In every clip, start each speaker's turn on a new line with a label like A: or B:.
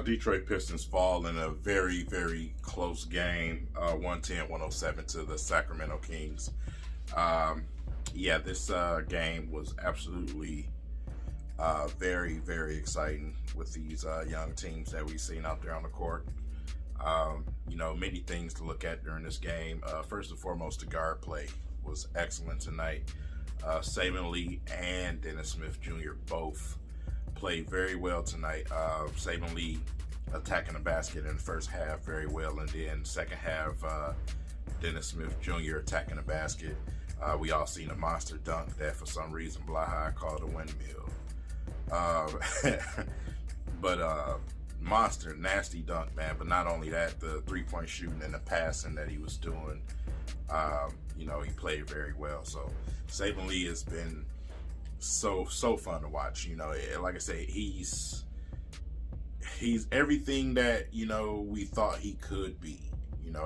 A: Detroit Pistons fall in a very, very close game, 110-107 to the Sacramento Kings. Yeah, this game was absolutely very, very exciting with these young teams that we've seen out there on the court. Many things to look at during this game. First and foremost, the guard play was excellent tonight. Saban Lee and Dennis Smith Jr. both played very well tonight. Saban Lee attacking the basket in the first half very well, and then second half, Dennis Smith Jr. attacking the basket. We all seen a monster dunk that for some reason Blaha called a windmill. But monster, nasty dunk, man. But not only that, the three-point shooting and the passing that he was doing, he played very well. So Saban Lee has been so fun to watch. Like I say, he's everything that we thought he could be.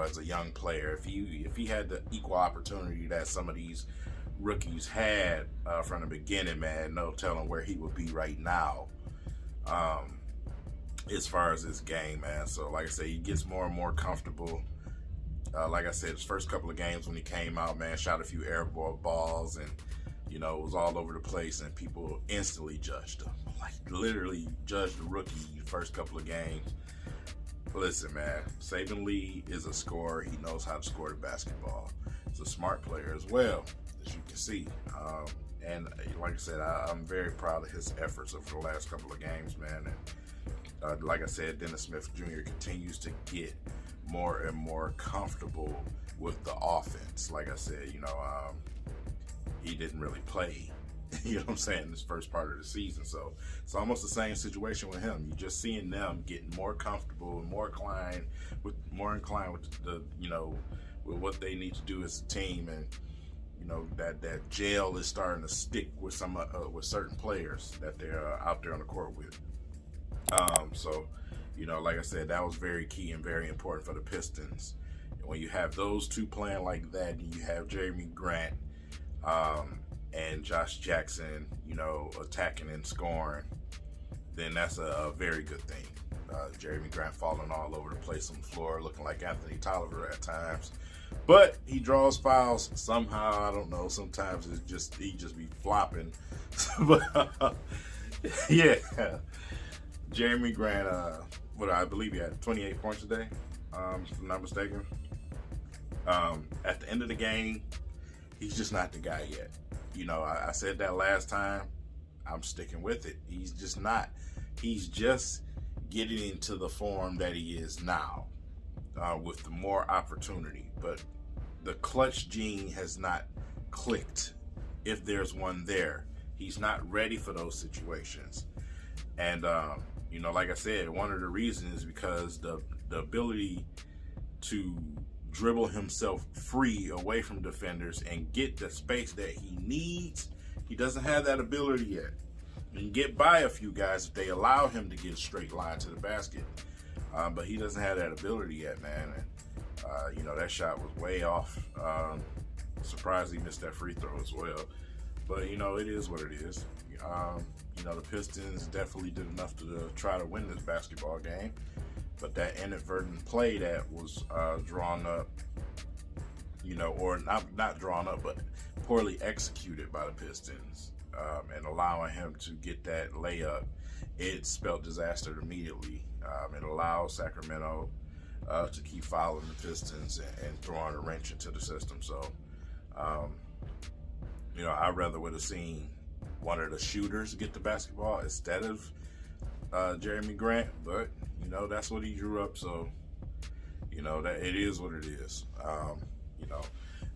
A: As a young player, if he had the equal opportunity that some of these rookies had from the beginning, man, no telling where he would be right now. As far as this game, man. So like I say, he gets more and more comfortable. Like I said, his first couple of games when he came out, man, shot a few air balls and it was all over the place, and people instantly judged him. Like literally judged the rookie first couple of games. Listen, man, Saban Lee is a scorer. He knows how to score the basketball. He's a smart player as well, as you can see. And like I said, I'm very proud of his efforts over the last couple of games, man. And like I said, Dennis Smith Jr. continues to get more and more comfortable with the offense. Like I said, he didn't really play, in this first part of the season. So it's almost the same situation with him. You're just seeing them getting more comfortable and more inclined with the with what they need to do as a team, and that gel is starting to stick with some with certain players that they're out there on the court with. Like I said, that was very key and very important for the Pistons. And when you have those two playing like that, and you have Jeremy Grant and Josh Jackson, attacking and scoring, then that's a very good thing. Jeremy Grant falling all over the place on the floor, looking like Anthony Tolliver at times. But he draws fouls somehow. I don't know. Sometimes he just be flopping. But yeah, Jeremy Grant. I believe he had 28 points today, if I'm not mistaken. At the end of the game, he's just not the guy yet. I said that last time. I'm sticking with it. He's just not. He's just getting into the form that he is now, with the more opportunity. But the clutch gene has not clicked, if there's one there. He's not ready for those situations. And, like I said, one of the reasons is because the ability to dribble himself free away from defenders and get the space that he needs, he doesn't have that ability yet. He can get by a few guys if they allow him to get a straight line to the basket, but he doesn't have that ability yet, man. And, that shot was way off. Surprised he missed that free throw as well. But, it is what it is. The Pistons definitely did enough to try to win this basketball game. But that inadvertent play that was drawn up, or not drawn up, but poorly executed by the Pistons, and allowing him to get that layup, it spelled disaster immediately. It allowed Sacramento to keep following the Pistons and throwing a wrench into the system. So, I rather would have seen one of the shooters get the basketball instead of Jeremy Grant, but that's what he drew up. So that it is what it is.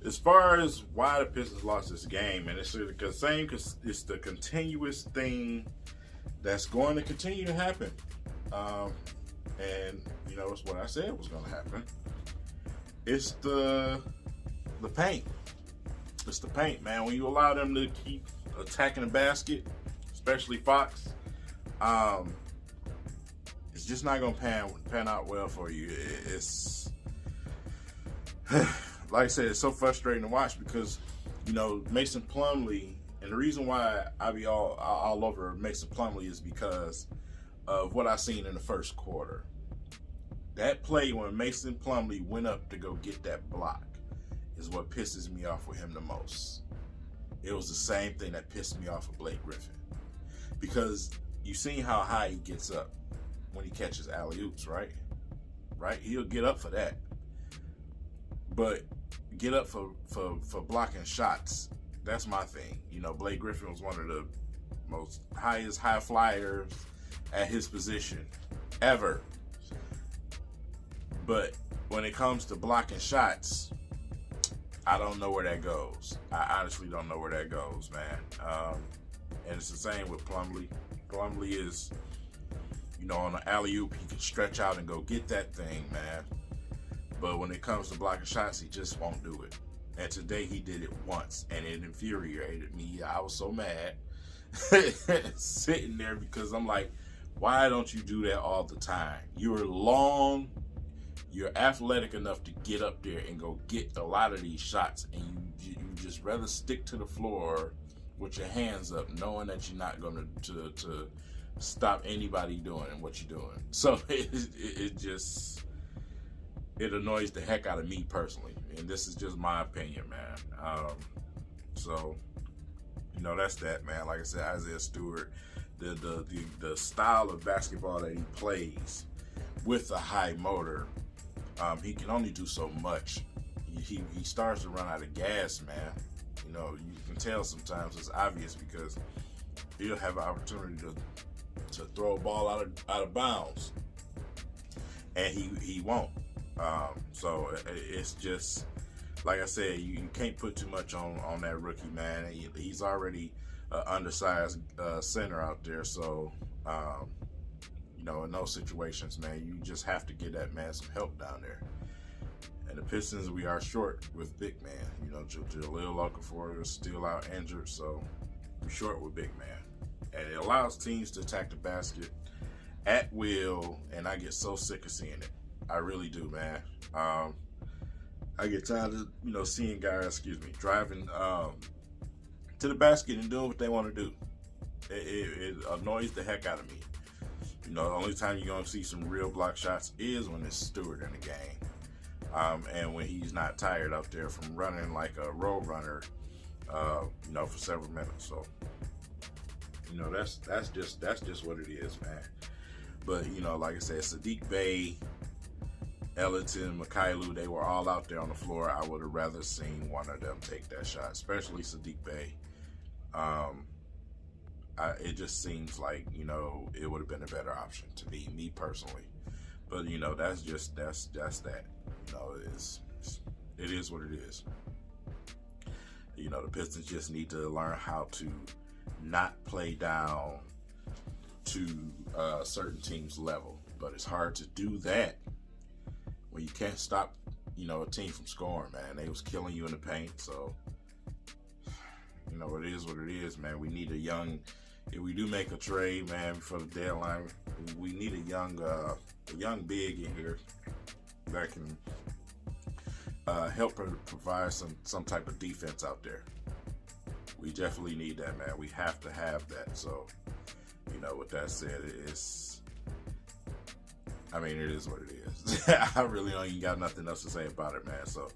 A: As far as why the Pistons lost this game, and it's it's the continuous thing that's going to continue to happen. And it's what I said was going to happen. It's the paint. It's the paint, man. When you allow them to keep attacking the basket, especially Fox, it's just not going to pan out well for you. It's like I said, it's so frustrating to watch because Mason Plumlee, and the reason why I be all over Mason Plumlee is because of what I seen in the first quarter. That play when Mason Plumlee went up to go get that block is what pisses me off with him the most. It was the same thing that pissed me off with Blake Griffin. Because you seen how high he gets up when he catches alley-oops, right? Right? He'll get up for that. But get up for blocking shots, that's my thing. You know, Blake Griffin was one of the most highest high flyers at his position ever. But when it comes to blocking shots, I don't know where that goes. I honestly don't know where that goes, man. And it's the same with Plumlee. Plumlee is, you know, on an alley-oop, he can stretch out and go get that thing, man. But when it comes to blocking shots, he just won't do it. And today he did it once, and it infuriated me. I was so mad sitting there because I'm like, why don't you do that all the time? You're long, you're athletic enough to get up there and go get a lot of these shots, and you just rather stick to the floor with your hands up, knowing that you're not going to stop anybody doing what you're doing. So it just, it annoys the heck out of me personally, and this is just my opinion, man. So, you know, that's that, man. Like I said, Isaiah Stewart, the style of basketball that he plays with a high motor, he can only do so much. He starts to run out of gas, man. You know, you can tell sometimes it's obvious because he'll have an opportunity to throw a ball out of bounds, and he won't. So it's just, like I said, you can't put too much on that rookie, man. He's already an undersized center out there, so you know, in those situations, man, you just have to give that man some help down there. And the Pistons, we are short with big man. You know, Jahlil Okafor is still out injured, so we're short with big man. And it allows teams to attack the basket at will, and I get so sick of seeing it. I really do, man. I get tired of, you know, seeing guys, driving to the basket and doing what they want to do. It annoys the heck out of me. You know, the only time you're going to see some real block shots is when it's Stewart in the game. And when he's not tired out there from running like a road runner, you know, for several minutes. So, you know, that's just what it is, man. But, you know, like I said, Saddiq Bey, Ellington, Mikhailuk, they were all out there on the floor. I would have rather seen one of them take that shot, especially Saddiq Bey. It just seems like, you know, it would have been a better option to me personally. But, you know, that's that. You know, it is what it is. You know, the Pistons just need to learn how to not play down to a certain team's level. But it's hard to do that when you can't stop, you know, a team from scoring, man. They was killing you in the paint, so, you know, it is what it is, man. We need a young, if we do make a trade, man, before the deadline, we need a young big in here that can help provide some type of defense out there. We definitely need that, man. We have to have that. So, you know, with that said, it is what it is. I really don't even got nothing else to say about it, man. So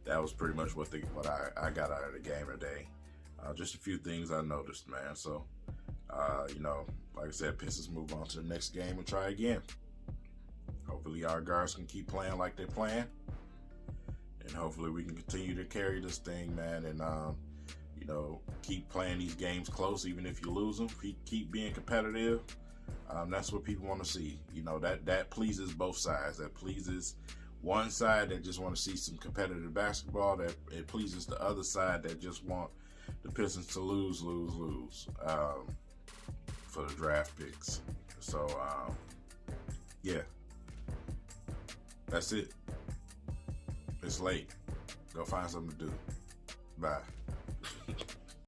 A: that was pretty much what I got out of the game today. Just a few things I noticed, man. So, you know, like I said, Pistons move on to the next game and try again. Hopefully our guards can keep playing like they're playing. And hopefully we can continue to carry this thing, man. And, you know, keep playing these games close, even if you lose them. Keep being competitive. That's what people want to see. You know, that pleases both sides. That pleases one side that just want to see some competitive basketball. That it pleases the other side that just want the Pistons to lose for the draft picks. So, yeah. That's it. It's late. Go find something to do. Bye.